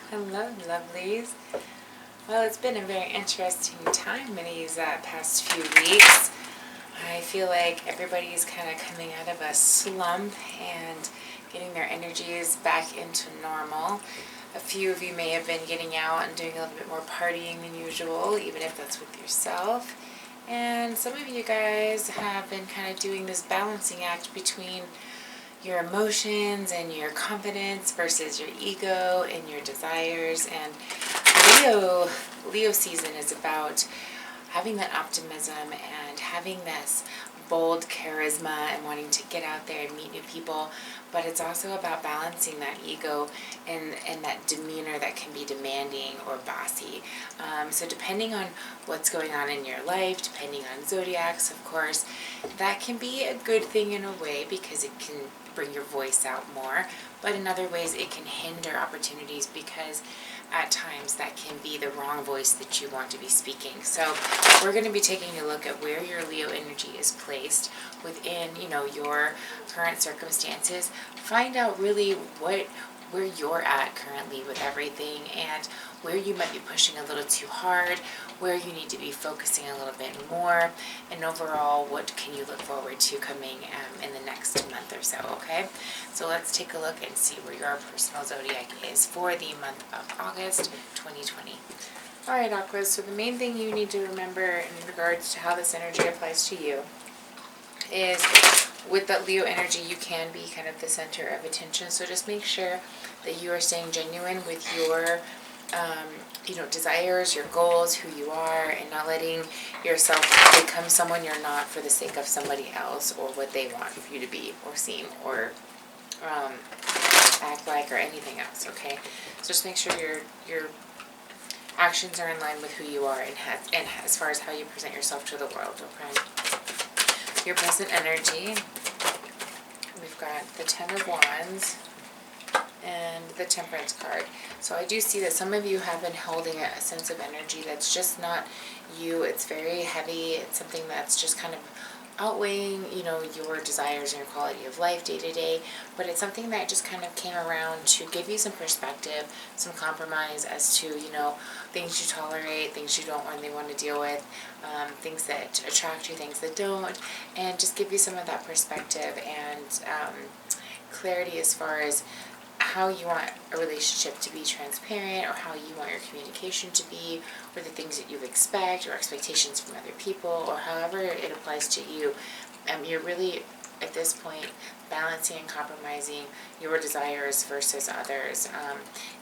Hello, lovelies. Well, it's been a very interesting time in these past few weeks. I feel like everybody's kind of coming out of a slump and getting their energies back into normal. A few of you may have been getting out and doing a little bit more partying than usual, even if that's with yourself. And some of you guys have been kind of doing this balancing act between your emotions and your confidence versus your ego and your desires. And Leo season is about having that optimism and having this bold charisma and wanting to get out there and meet new people, but it's also about balancing that ego and that demeanor that can be demanding or bossy. So depending on what's going on in your life, depending on zodiacs, of course, that can be a good thing in a way because it can bring your voice out more, but in other ways it can hinder opportunities because at times that can be the wrong voice that you want to be speaking. So we're going to be taking a look at where your Leo energy is placed within, your current circumstances. Find out really where you're at currently with everything and where you might be pushing a little too hard, where you need to be focusing a little bit more, and overall, what can you look forward to coming in the next month or so, okay? So let's take a look and see where your personal zodiac is for the month of August 2020. All right, Aquas, so the main thing you need to remember in regards to how this energy applies to you is with that Leo energy, you can be kind of the center of attention. So just make sure that you are staying genuine with your desires, your goals, who you are, and not letting yourself become someone you're not for the sake of somebody else or what they want for you to be or seem or act like or anything else, okay? So just make sure your actions are in line with who you are and as far as how you present yourself to the world, okay? Your present energy, we've got the Ten of Wands and the Temperance card. So I do see that some of you have been holding a sense of energy that's just not you. It's very heavy. It's something that's just kind of outweighing, your desires and your quality of life day to day, but it's something that just kind of came around to give you some perspective, some compromise as to, things you tolerate, things you don't really want to deal with, things that attract you, things that don't, and just give you some of that perspective and clarity as far as how you want a relationship to be transparent or how you want your communication to be or the things that you expect or expectations from other people or however it applies to you. You're really, at this point, balancing and compromising your desires versus others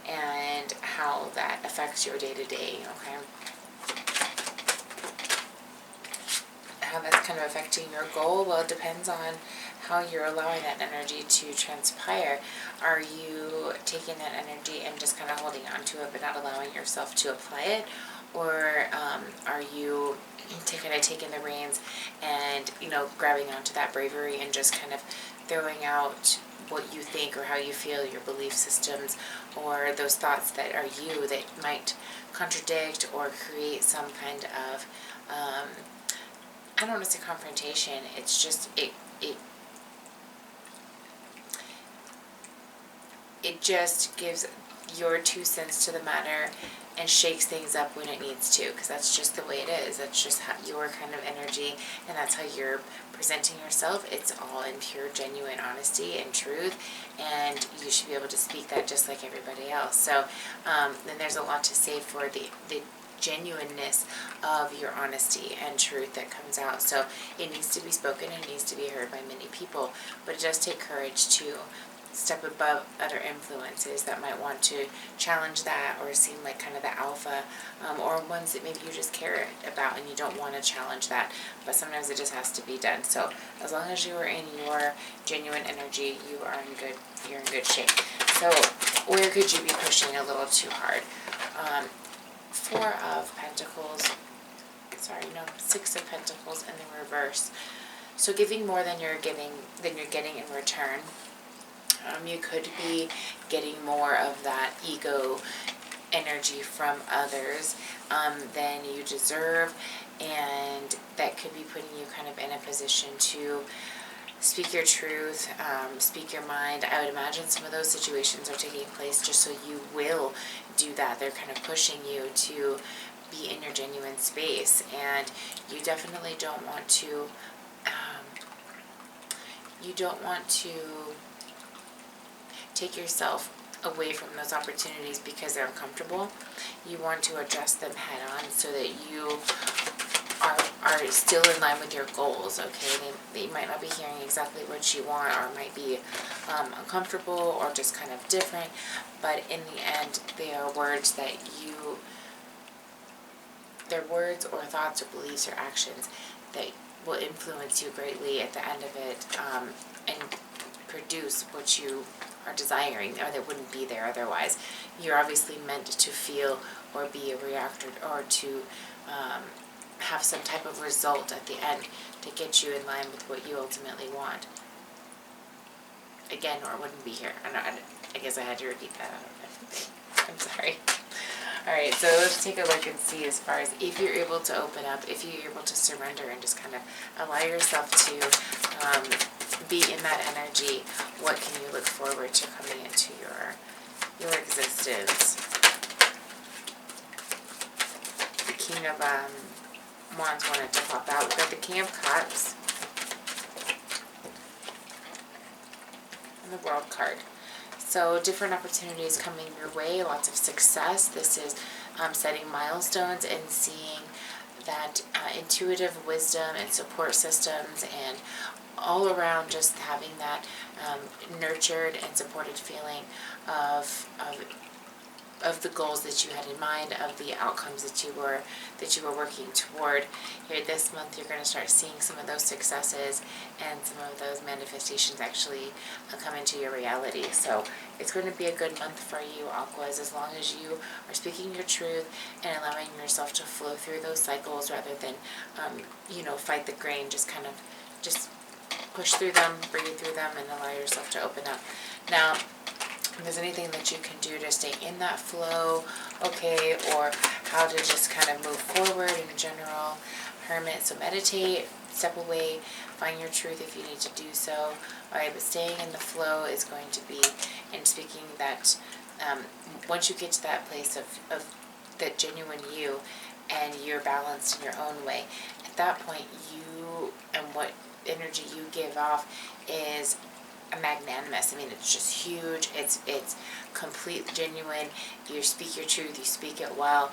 and how that affects your day-to-day, okay? How that's kind of affecting your goal, well, it depends on how you're allowing that energy to transpire. Are you taking that energy and just kind of holding on to it but not allowing yourself to apply it? Or are you taking the reins and, grabbing onto that bravery and just kind of throwing out what you think or how you feel, your belief systems, or those thoughts that are you that might contradict or create some kind of, I don't want to say confrontation, it's just, it just gives your 2 cents to the matter and shakes things up when it needs to, because that's just the way it is. That's just how your kind of energy, and that's how you're presenting yourself. It's all in pure, genuine honesty and truth, and you should be able to speak that just like everybody else. So then there's a lot to say for the genuineness of your honesty and truth that comes out. So it needs to be spoken and it needs to be heard by many people, but it does take courage to step above other influences that might want to challenge that or seem like kind of the alpha, or ones that maybe you just care about and you don't want to challenge that, but sometimes it just has to be done. So as long as you are in your genuine energy, you're in good shape. So where could you be pushing a little too hard? 4 of Pentacles, 6 of Pentacles in the reverse. So giving more than you're getting in return. You could be getting more of that ego energy from others than you deserve, and that could be putting you kind of in a position to speak your truth, speak your mind. I would imagine some of those situations are taking place just so you will do that. They're kind of pushing you to be in your genuine space, and you definitely don't want to take yourself away from those opportunities because they're uncomfortable. You want to address them head on so that you are still in line with your goals, okay? They might not be hearing exactly what you want, or might be uncomfortable or just kind of different, but in the end, they are words that they're words or thoughts or beliefs or actions that will influence you greatly at the end of it, and produce what you are desiring, or that wouldn't be there otherwise. You're obviously meant to feel or be a reactor, or to have some type of result at the end to get you in line with what you ultimately want. Again, or it wouldn't be here. I guess I had to repeat that. I'm sorry. Alright, so let's take a look and see as far as if you're able to open up, if you're able to surrender and just kind of allow yourself to be in that energy. What can you look forward to coming into your existence? The King of Wands wanted to pop out. We've got the King of Cups and the World card. So different opportunities coming your way, lots of success. This is setting milestones and seeing that intuitive wisdom and support systems, and all around just having that nurtured and supported feeling of the goals that you had in mind, of the outcomes that you were working toward. Here this month, you're going to start seeing some of those successes and some of those manifestations actually come into your reality. So it's going to be a good month for you, Aquas, as long as you are speaking your truth and allowing yourself to flow through those cycles rather than fight the grain. Just push through them, breathe through them, and allow yourself to open up. Now, if there's anything that you can do to stay in that flow, okay, or how to just kind of move forward in general, Hermit, so meditate, step away, find your truth if you need to do so. Alright, but staying in the flow is going to be, and speaking that, once you get to that place of the genuine you, and you're balanced in your own way, at that point, you, and what energy you give off is magnanimous. I mean, it's just huge. It's complete, genuine. You speak your truth. You speak it well.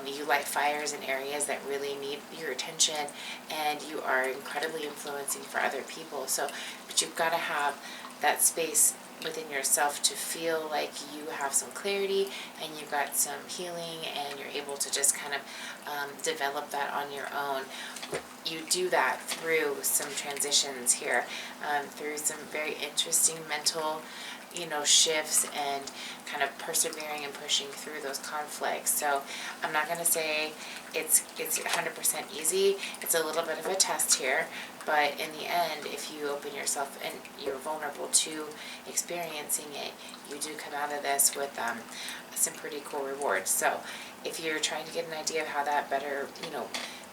You light fires in areas that really need your attention, and you are incredibly influencing for other people. So, but you've got to have that space within yourself to feel like you have some clarity and you've got some healing, and you're able to just kind of develop that on your own. You do that through some transitions here, through some very interesting mental, shifts, and kind of persevering and pushing through those conflicts. So I'm not going to say it's 100% easy. It's a little bit of a test here, but in the end, if you open yourself and you're vulnerable to experiencing it, you do come out of this with some pretty cool rewards. So if you're trying to get an idea of how that better,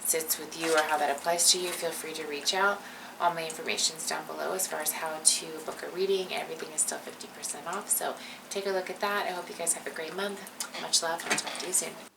sits with you, or how that applies to you, feel free to reach out. All my information's down below as far as how to book a reading. Everything is still 50% off, so take a look at that. I hope you guys have a great month. Much love, and I'll talk to you soon.